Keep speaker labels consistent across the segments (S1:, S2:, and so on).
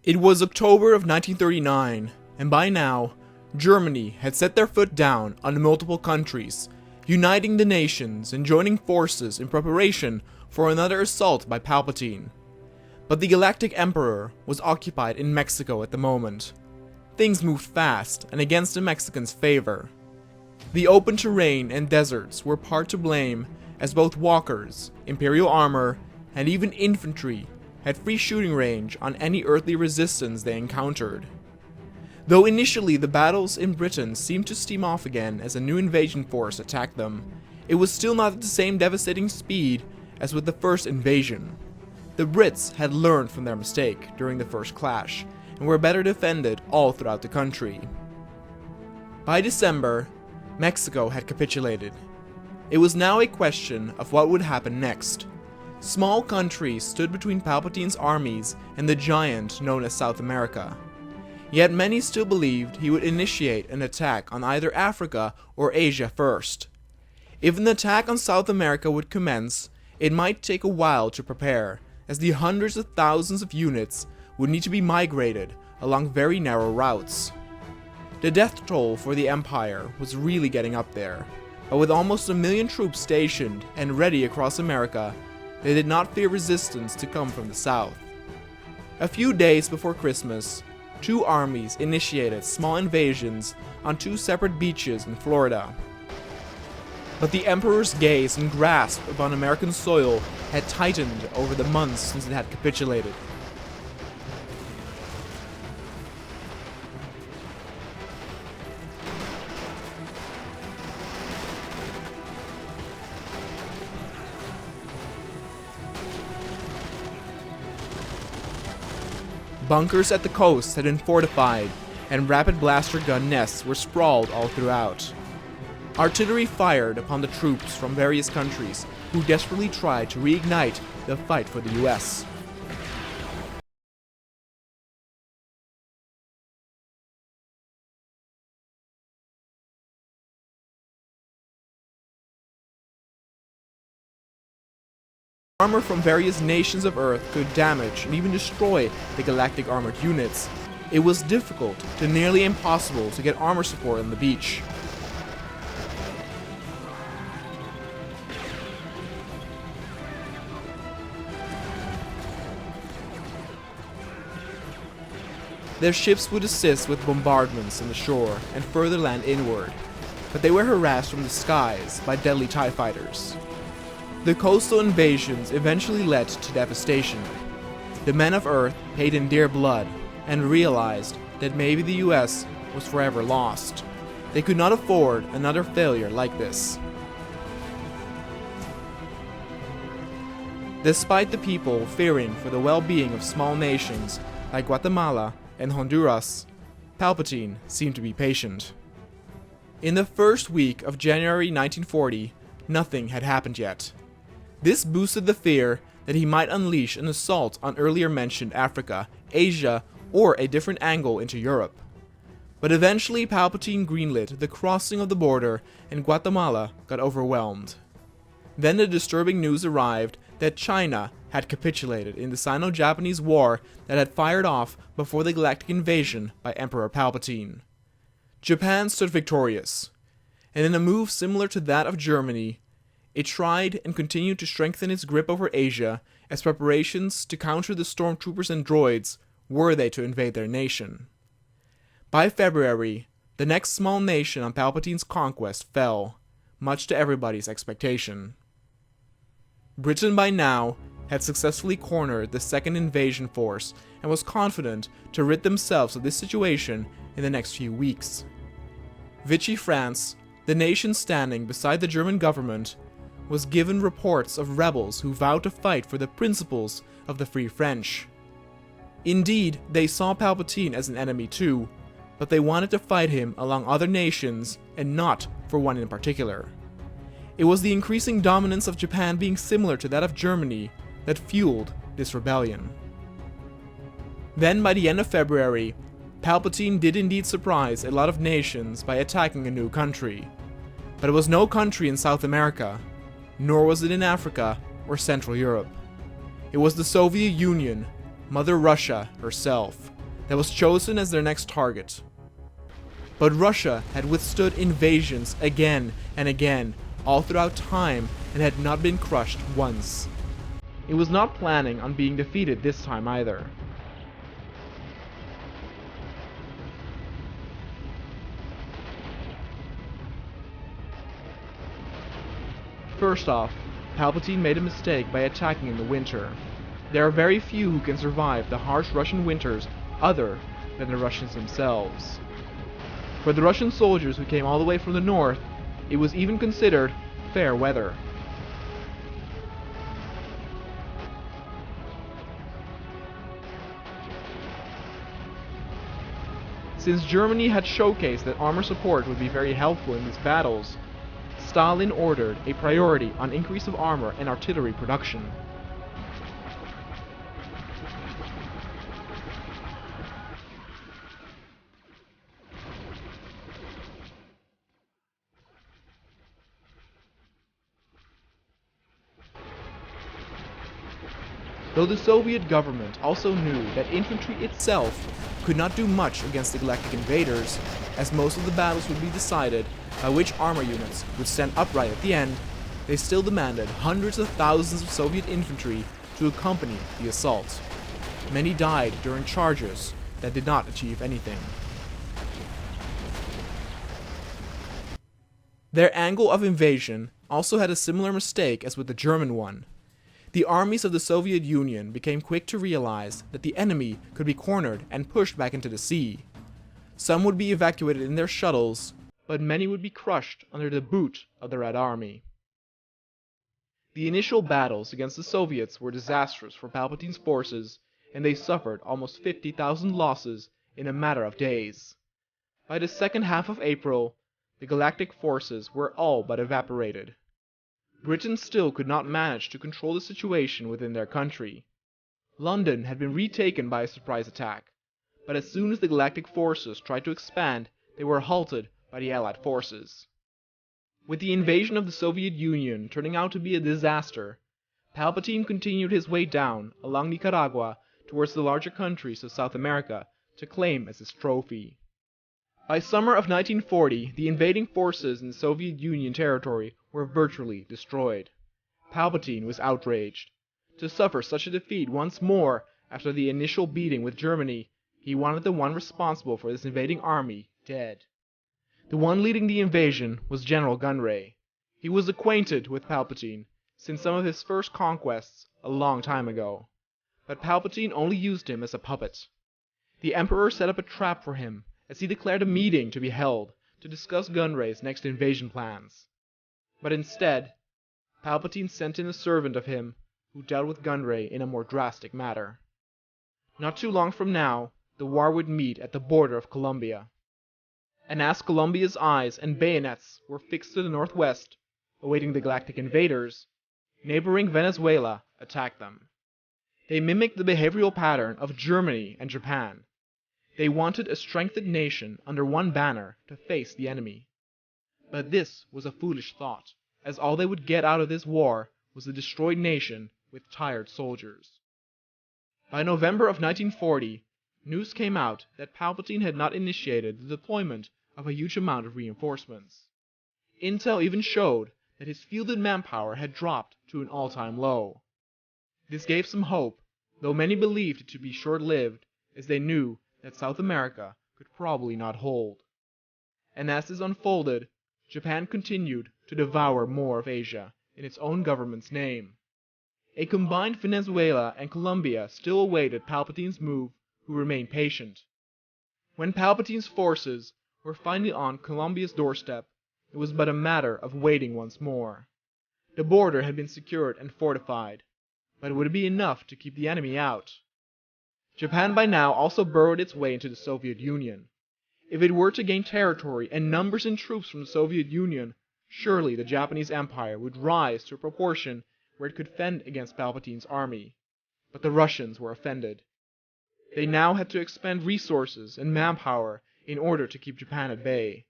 S1: It was October of 1939, and by now, Germany had set their foot down on multiple countries, uniting the nations and joining forces in preparation for another assault by Palpatine. But the Galactic Emperor was occupied in Mexico at the moment. Things moved fast and against the Mexicans' favor. The open terrain and deserts were part to blame, as both walkers, imperial armor, and even infantry had free shooting range on any earthly resistance they encountered. Though initially the battles in Britain seemed to steam off again as a new invasion force attacked them, it was still not at the same devastating speed as with the first invasion. The Brits had learned from their mistake during the first clash, and were better defended all throughout the country. By December, Mexico had capitulated. It was now a question of what would happen next. Small countries stood between Palpatine's armies and the giant known as South America. Yet many still believed he would initiate an attack on either Africa or Asia first. If an attack on South America would commence, it might take a while to prepare, as the hundreds of thousands of units would need to be migrated along very narrow routes. The death toll for the Empire was really getting up there, but with almost 1 million troops stationed and ready across America, they did not fear resistance to come from the south. A few days before Christmas, two armies initiated small invasions on two separate beaches in Florida. But the Emperor's gaze and grasp upon American soil had tightened over the months since it had capitulated. Bunkers at the coast had been fortified, and rapid blaster gun nests were sprawled all throughout. Artillery fired upon the troops from various countries who desperately tried to reignite the fight for the US. Armor from various nations of Earth could damage and even destroy the galactic armored units. It was difficult to nearly impossible to get armor support on the beach. Their ships would assist with bombardments on the shore and further land inward, but they were harassed from the skies by deadly TIE fighters. The coastal invasions eventually led to devastation. The men of Earth paid in dear blood and realized that maybe the US was forever lost. They could not afford another failure like this. Despite the people fearing for the well-being of small nations like Guatemala and Honduras, Palpatine seemed to be patient. In the first week of January 1940, nothing had happened yet. This boosted the fear that he might unleash an assault on earlier mentioned Africa, Asia, or a different angle into Europe. But eventually Palpatine greenlit the crossing of the border and Guatemala got overwhelmed. Then the disturbing news arrived that China had capitulated in the Sino-Japanese War that had fired off before the galactic invasion by Emperor Palpatine. Japan stood victorious, and in a move similar to that of Germany, it tried and continued to strengthen its grip over Asia as preparations to counter the stormtroopers and droids were they to invade their nation. By February, the next small nation on Palpatine's conquest fell, much to everybody's expectation. Britain by now had successfully cornered the second invasion force and was confident to rid themselves of this situation in the next few weeks. Vichy France, the nation standing beside the German government, was given reports of rebels who vowed to fight for the principles of the Free French. Indeed, they saw Palpatine as an enemy too, but they wanted to fight him along other nations and not for one in particular. It was the increasing dominance of Japan being similar to that of Germany that fueled this rebellion. Then by the end of February, Palpatine did indeed surprise a lot of nations by attacking a new country. But it was no country in South America, nor was it in Africa or Central Europe. It was the Soviet Union, Mother Russia herself, that was chosen as their next target. But Russia had withstood invasions again and again, all throughout time, and had not been crushed once. It was not planning on being defeated this time either. First off, Palpatine made a mistake by attacking in the winter. There are very few who can survive the harsh Russian winters other than the Russians themselves. For the Russian soldiers who came all the way from the north, it was even considered fair weather. Since Germany had showcased that armor support would be very helpful in these battles, Stalin ordered a priority on increase of armor and artillery production. Though the Soviet government also knew that infantry itself could not do much against the Galactic invaders, as most of the battles would be decided by which armor units would stand upright at the end, they still demanded hundreds of thousands of Soviet infantry to accompany the assault. Many died during charges that did not achieve anything. Their angle of invasion also had a similar mistake as with the German one. The armies of the Soviet Union became quick to realize that the enemy could be cornered and pushed back into the sea. Some would be evacuated in their shuttles, but many would be crushed under the boot of the Red Army. The initial battles against the Soviets were disastrous for Palpatine's forces, and they suffered almost 50,000 losses in a matter of days. By the second half of April, the Galactic forces were all but evaporated. Britain still could not manage to control the situation within their country. London had been retaken by a surprise attack, but as soon as the Galactic forces tried to expand, they were halted by the Allied forces. With the invasion of the Soviet Union turning out to be a disaster, Palpatine continued his way down along Nicaragua towards the larger countries of South America to claim as his trophy. By summer of 1940, the invading forces in the Soviet Union territory were virtually destroyed. Palpatine was outraged. To suffer such a defeat once more after the initial beating with Germany, he wanted the one responsible for this invading army dead. The one leading the invasion was General Gunray. He was acquainted with Palpatine since some of his first conquests a long time ago, but Palpatine only used him as a puppet. The Emperor set up a trap for him as he declared a meeting to be held to discuss Gunray's next invasion plans. But instead, Palpatine sent in a servant of him who dealt with Gunray in a more drastic matter. Not too long from now, the war would meet at the border of Colombia. And as Colombia's eyes and bayonets were fixed to the northwest, awaiting the Galactic invaders, neighboring Venezuela attacked them. They mimicked the behavioral pattern of Germany and Japan. They wanted a strengthened nation under one banner to face the enemy. But this was a foolish thought, as all they would get out of this war was a destroyed nation with tired soldiers. By November of 1940, news came out that Palpatine had not initiated the deployment of a huge amount of reinforcements. Intel even showed that his fielded manpower had dropped to an all-time low. This gave some hope, though many believed it to be short-lived, as they knew that South America could probably not hold. And as this unfolded, Japan continued to devour more of Asia in its own government's name. A combined Venezuela and Colombia still awaited Palpatine's move, who remained patient. When Palpatine's forces were finally on Colombia's doorstep, it was but a matter of waiting once more. The border had been secured and fortified, but would it be enough to keep the enemy out? Japan by now also burrowed its way into the Soviet Union. If it were to gain territory and numbers in troops from the Soviet Union, surely the Japanese Empire would rise to a proportion where it could fend against Palpatine's army. But the Russians were offended. They now had to expend resources and manpower in order to keep Japan at bay.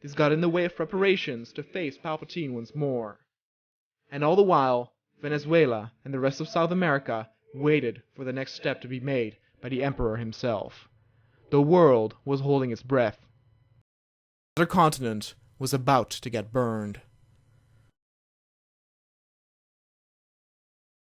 S1: This got in the way of preparations to face Palpatine once more. And all the while, Venezuela and the rest of South America waited for the next step to be made by the Emperor himself. The world was holding its breath. The continent was about to get burned.